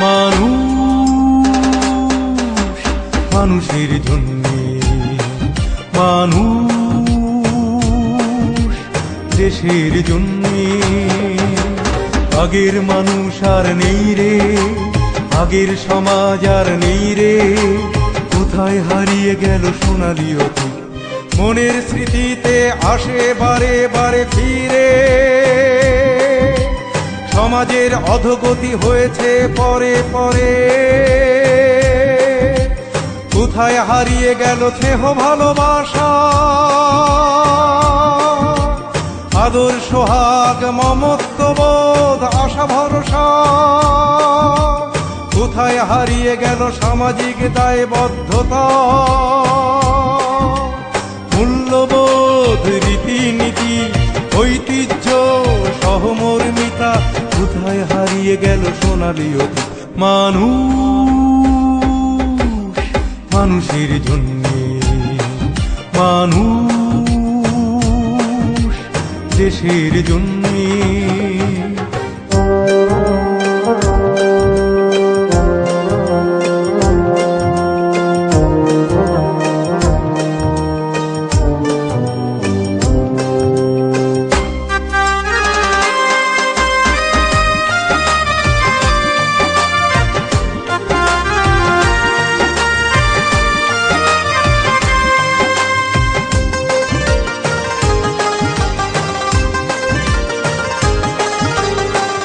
মানুষ মানুষের জন্যে, মানুষ দেশের জন্যে। আগের মানুষ আর নেই রে, আগের সমাজ আর নেই রে, কোথায় হারিয়ে গেল সোনালি অতীত। মনের স্মৃতিতে আসে বারে বারে ফিরে, সমাজের অধোগতি হয়েছে পরে পরে। কোথায় হারিয়ে গেল স্নেহ ভালোবাসা, আদর সোহাগ মমত্ববোধ আশা ভরসা। কোথায় হারিয়ে গেল সামাজিক দায়বদ্ধতা, মূল্যবোধ রীতিনীতি ঐতিহ্য সহমর্মিতা। কোথায় হারিয়ে গেল সোনালি অতীত। মানুষ মানুষের জন্যে, মানুষ দেশের জন্যে।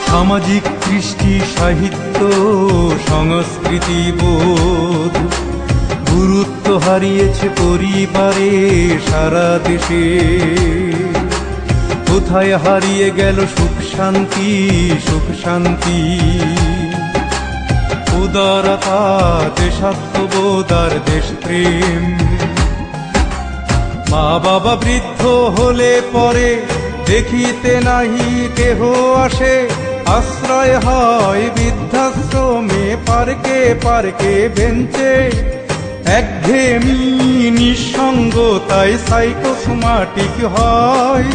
সামাজিক কৃষ্টি সাহিত্য সংস্কৃতি বোধ গুরুত্ব হারিয়েছে পরিবারে সারা দেশে। কোথায় হারিয়ে গেল সুখ শান্তি, সুখ শান্তি, উদারতা, দেশাত্মবোধ আর দেশপ্রেম। মা বাবা বৃদ্ধ হলে পরে দেখিতে নাহি কেহ আসে, আশ্রয় হয় বৃদ্ধাশ্রমে পার্কে পার্কে বেঞ্চে। একঘেয়েমি নিঃসঙ্গতায় সাইকোসোমাটিক হয়,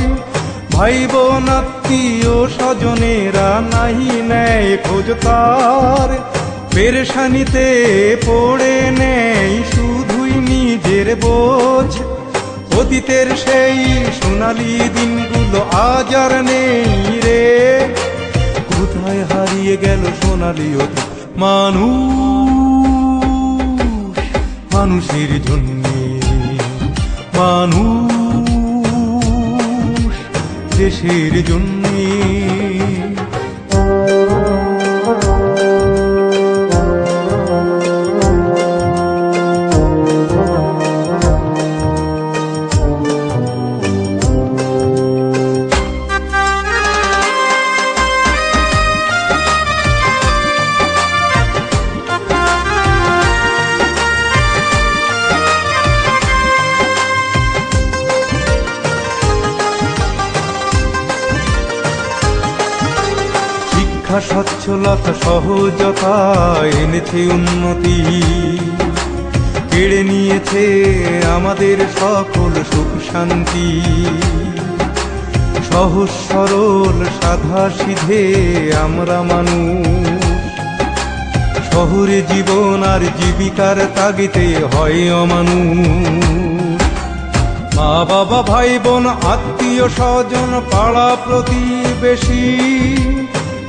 ভাই বোন আত্মীয় স্বজনেরা নাহি নেয় খোঁজ তার। পেরেশানিতে পড়ে নেয় শুধুই নিজের বোঝ। অতীতের সেই সোনালি দিনগুলো আজ আর নেই রে, কোথায় হারিয়ে গেল সোনালি অতীত। মানুষ মানুষের জন্যে, মানুষ দেশের জন্যে। শিক্ষা সচ্ছলতা সহজতা এনেছে উন্নতি, কেড়ে নিয়েছে আমাদের সকল সুখ শান্তি। সহজ সরল সাধা সিধে আমরা মানুষ, শহুরে জীবন আর জীবিকার তাগিদে হয় অমানুষ। মা বাবা ভাই বোন আত্মীয় স্বজন পাড়া প্রতিবেশী,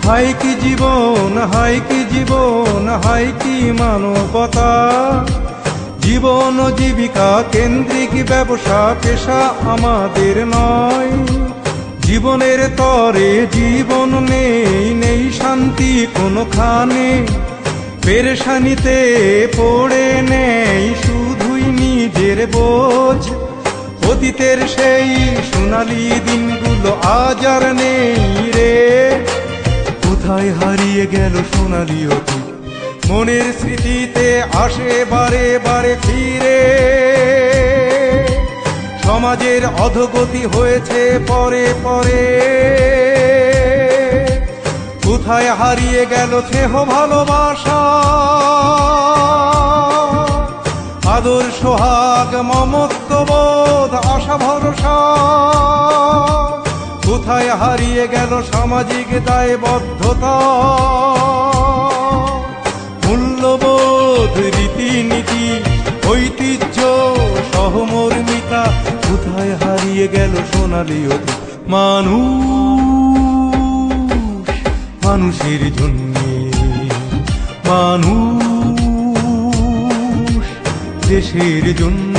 হায় কি জীবন, হায় কি জীবন, হায় কি মানবতা। জীবন ও জীবিকা কেন্দ্রিক ব্যবসা পেশা আমাদের নয়। জীবনের তরে জীবন নেই, নেই শান্তি কোনোখানে। পেরেশানিতে পড়ে নেই শুধুই নিজের বোঝ। অতীতের সেই সোনালি দিনগুলো আজ আর নেই রে, কোথায় হারিয়ে গেল সোনালি অতীত। মনের স্মৃতিতে আসে বারে বারে ফিরে, সমাজের অধোগতি হয়েছে পরে পরে। কোথায় হারিয়ে গেল স্নেহ ভালোবাসা, আদর সোহাগ মমত্ববোধ আশা ভরসা। কোথায় হারিয়ে গেল সামাজিক দায়বদ্ধতা, মূল্যবোধ রীতিনীতি ঐতিহ্য সহমর্মিতা কোথায় হারিয়ে গেল সোনালি অতীত মানুষ মানুষের জন্যে মানুষ দেশের জন্য